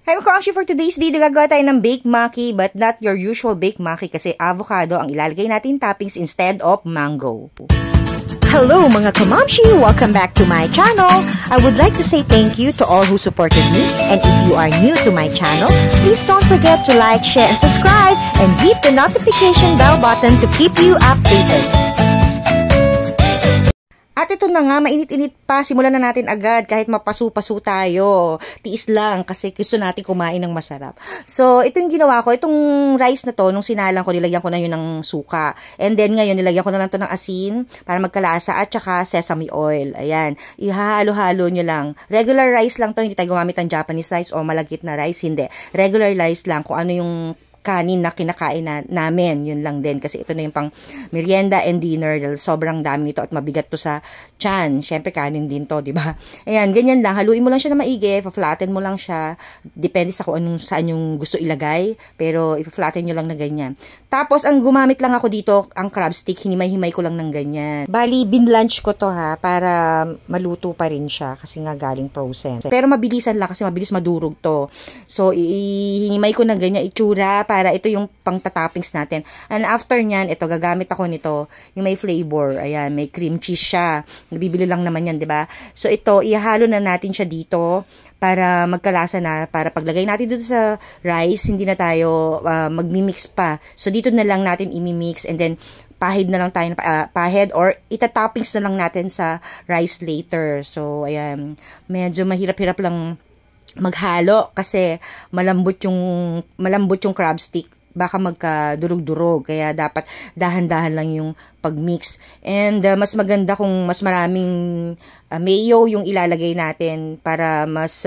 Hi, Makashi, for today's video, gagawa tayo ng baked maki, but not your usual baked maki kasi avocado ang ilalagay natin toppings instead of mango. Hello mga kamamshi! Welcome back to my channel. I would like to say thank you to all who supported me. And if you are new to my channel, please don't forget to like, share, and subscribe. And hit the notification bell button to keep you updated. At ito na nga, mainit-init pa. Simulan na natin agad kahit mapasu-pasu tayo. Tiis lang kasi gusto natin kumain ng masarap. So, ito yung ginawa ko. Itong rice na to, nung sinalang ko, nilagyan ko na yun ng suka. And then ngayon, nilagyan ko na lang to ng asin para magkalasa at saka sesame oil. Ayan. Ihahalo-halo nyo lang. Regular rice lang to. Hindi tayo gumamit ng Japanese rice o malagkit na rice. Hindi. Regular rice lang. Kung ano yung kanin na kinakain namin, yun lang din kasi ito na yung pang merienda and dinner dahil sobrang dami nito at mabigat to sa tiyan. Syempre kanin din to, di ba? Ayan, ganyan lang. Haluin mo lang siya na maigi, pa-flatten mo lang siya. Depende sa kung anong saan yung gusto ilagay, pero i-flatten nyo lang na ganyan. Tapos ang gumamit lang ako dito, ang crab stick, hinimay-himay ko lang ng ganyan. Bali, binlunch ko to ha, para maluto pa rin siya kasi nga galing frozen. Pero mabilisan lang kasi mabilis madurog to. So, hinimay ko na ganyan, itsura para ito yung pang-toppings natin. And after nyan, ito, gagamit ako nito, yung may flavor. Ayan, may cream cheese siya. Nabibili lang naman yan, di ba? So, ito, ihalo na natin siya dito para magkalasa na, para paglagay natin dito sa rice, hindi na tayo magmi-mix pa. So, dito na lang natin imi-mix and then pahid na lang tayo, pahid or itatoppings na lang natin sa rice later. So, ayan, medyo mahirap-hirap lang maghalo kasi malambot yung crab stick, baka magkadurog-durog, kaya dapat dahan-dahan lang yung pag-mix. And mas maganda kung mas maraming mayo yung ilalagay natin para mas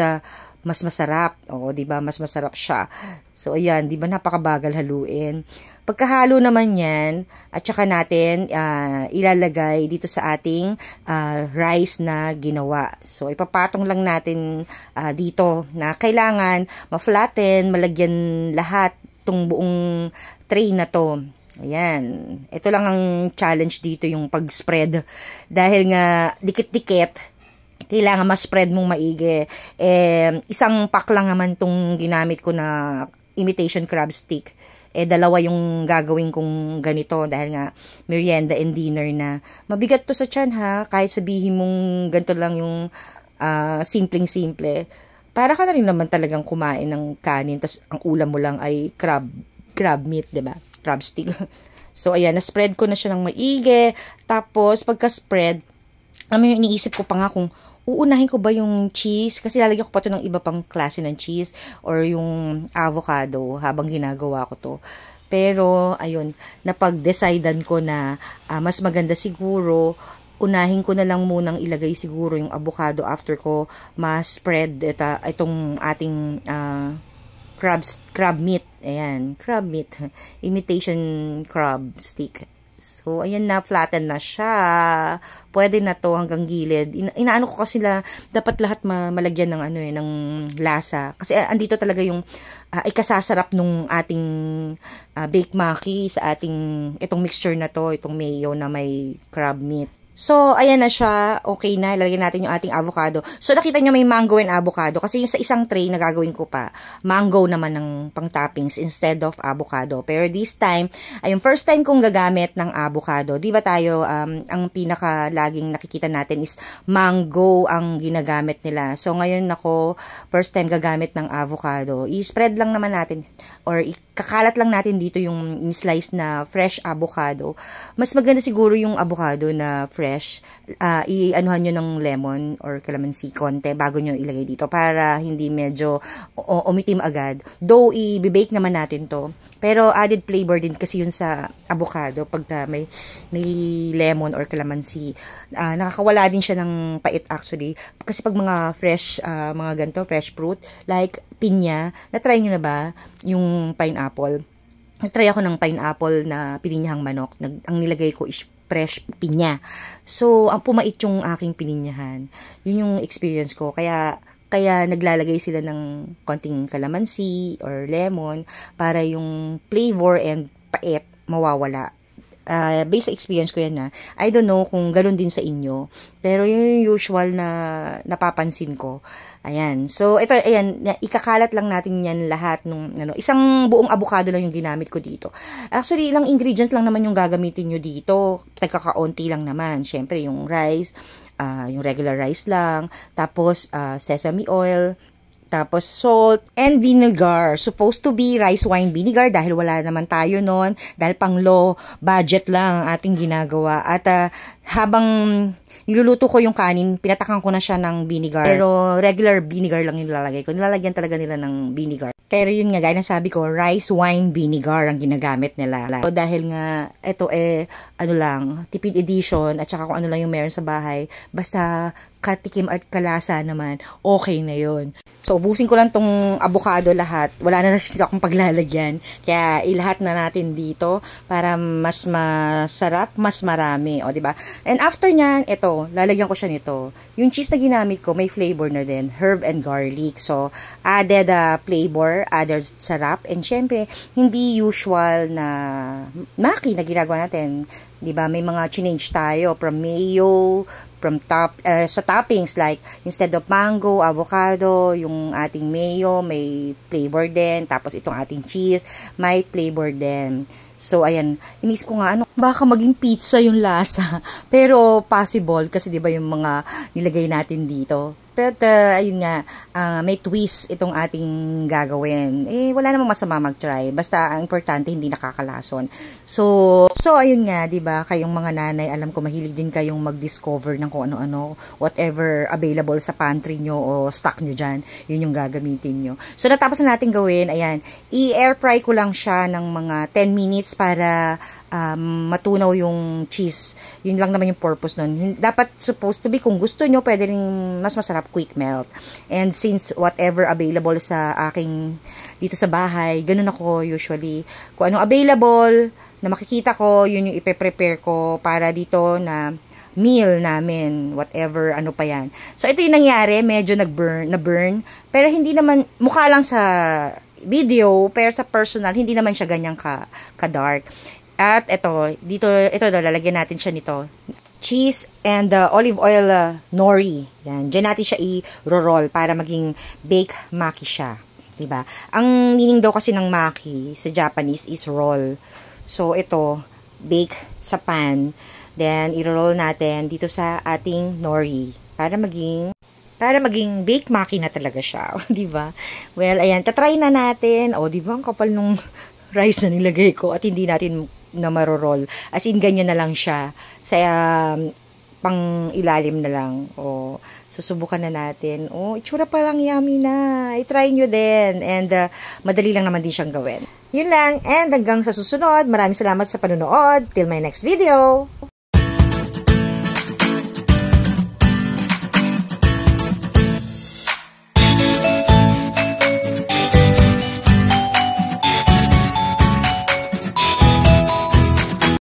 masarap. Oo, 'di ba? Mas masarap siya. So ayan, 'di ba napakabagal haluin. Pagkahalo naman 'yan, at saka natin ilalagay dito sa ating rice na ginawa. So ipapatong lang natin dito na kailangan ma-flatten, malagyan lahat tong buong tray na 'to. Ayan. Ito lang ang challenge dito, yung pag-spread. Dahil nga dikit-dikit, kailangan ma-spread mong maigi. Isang pack lang naman tong ginamit ko na imitation crab stick. Dalawa yung gagawin kong ganito dahil nga merienda and dinner na. Mabigat to sa tiyan ha, kahit sabihin mong ganito lang yung simpleng-simple. Para ka na rin naman talagang kumain ng kanin, tas ang ulam mo lang ay crab meat, diba? Crab stick. So ayan, na-spread ko na siya ng maigi. Tapos pagka-spread, alam mo yung iniisip ko pa nga kung uunahin ko ba yung cheese? Kasi lalagyan ko pa ito ng iba pang klase ng cheese or yung avocado habang ginagawa ko to. Pero, ayun, napag-decidean ko na mas maganda siguro, unahin ko na lang munang ilagay siguro yung avocado after ko ma-spread itong ating crab meat. Ayan, crab meat. Imitation crab stick. So, ayan na, flatten na siya. Pwede na to hanggang gilid. Inaano ko kasi dapat lahat malagyan ng ng lasa. Kasi andito talaga yung ikasasarap nung ating baked maki sa ating itong mixture na to, itong mayo na may crab meat. So, ayan na siya. Okay na. Lalagyan natin yung ating avocado. So, nakita nyo may mango and avocado. Kasi yung sa isang tray na gagawin ko pa, mango naman ng pang toppings instead of avocado. Pero this time, ay yung first time kong gagamit ng avocado. Di ba tayo, ang pinaka laging nakikita natin is mango ang ginagamit nila. So, ngayon ako, first time gagamit ng avocado. I-spread lang naman natin or kakalat lang natin dito yung slice na fresh avocado. Mas maganda siguro yung avocado na fresh. I-anuhan nyo ng lemon or calamansi konti bago nyo ilagay dito para hindi medyo umitim agad. Though, i-bake naman natin to. Pero added flavor din kasi yun sa avocado pag may lemon or calamansi. Nakakawala din siya ng pait actually. Kasi pag mga fresh, mga ganito, fresh fruit, like pinya, na-try nyo na ba yung pineapple? Nag-try ako ng pineapple na pininyahang manok. Ang nilagay ko is fresh pinya. So, ang pumait yung aking pininyahan. Yun yung experience ko. Kaya naglalagay sila ng konting calamansi or lemon para yung flavor and pait mawawala. based sa experience ko yan na, I don't know kung ganun din sa inyo. Pero yung usual na napapansin ko. Ayan. So, ito, ayan, ikakalat lang natin yan lahat nung, isang buong avocado lang yung ginamit ko dito. Actually, ilang ingredient lang naman yung gagamitin nyo dito. Tagkakaunti lang naman. Siyempre, yung rice, yung regular rice lang. Tapos, sesame oil, tapos salt and vinegar. Supposed to be rice wine vinegar dahil wala naman tayo nun. Dahil pang low budget lang ang ating ginagawa. At habang niluluto ko yung kanin, pinatakan ko na siya ng vinegar. Pero regular vinegar lang yung nilalagay ko. Nilalagyan talaga nila ng vinegar. Pero yun nga, gaya ng sabi ko, rice wine vinegar ang ginagamit nila. So, dahil nga, ito tipid edition, at saka kung ano lang yung meron sa bahay, basta katikim at kalasa naman, okay na yun. So, ubusin ko lang tong avocado lahat. Wala na kasi akong paglalagyan. Kaya, ilahat na natin dito para mas masarap, mas marami. O, diba? And after nyan, ito, lalagyan ko siya nito. Yung cheese na ginamit ko, may flavor na din. Herb and garlic. So, added flavor, added sarap. And syempre, hindi usual na maki na ginagawa natin. Diba? May mga change tayo from mayo, sa toppings like instead of mango, avocado, yung ating mayo may flavor din, tapos itong ating cheese may flavor din. So ayan, inisip ko nga baka maging pizza yung lasa. Pero possible kasi 'di ba yung mga nilagay natin dito. Pero ayun nga, may twist itong ating gagawin. Wala namang masama mag-try. Basta ang importante hindi nakakalason. So ayun nga, 'di ba? Kayong mga nanay, alam ko mahilig din kayong mag-discover ng kung ano-ano, whatever available sa pantry nyo o stock nyo diyan, yun yung gagamitin nyo. So natapos na natin gawin, ayan, i-air fry ko lang siya ng mga 10 minutes para matunaw yung cheese. Yun lang naman yung purpose nun. Dapat supposed to be, kung gusto nyo, pwede rin mas masarap quick melt. And since whatever available sa aking dito sa bahay, ganun ako usually. Kung anong available na makikita ko, yun yung ipe-prepare ko para dito na meal namin, whatever, ano pa yan. So, ito yung nangyari, medyo na-burn, pero hindi naman, mukha lang sa video, pero sa personal, hindi naman siya ganyang ka-dark. At ito lalagyan natin siya nito. Cheese and olive oil nori. Yan, dyan natin siya i-roll para maging baked maki siya. Diba? Ang meaning daw kasi ng maki sa Japanese is roll. So, ito, bake sa pan. Then, i-roll natin dito sa ating nori para maging baked maki na talaga siya. Diba? Well, ayan, tatry na natin. O, diba, ang kapal nung rice na nilagay ko at hindi natin na marorol. As in, ganyan na lang siya. Sa pang ilalim na lang. O, susubukan na natin. O, itsura pa lang yummy na. I-try nyo din. And, madali lang naman din siyang gawin. Yun lang. And hanggang sa susunod, maraming salamat sa panonood. Till my next video.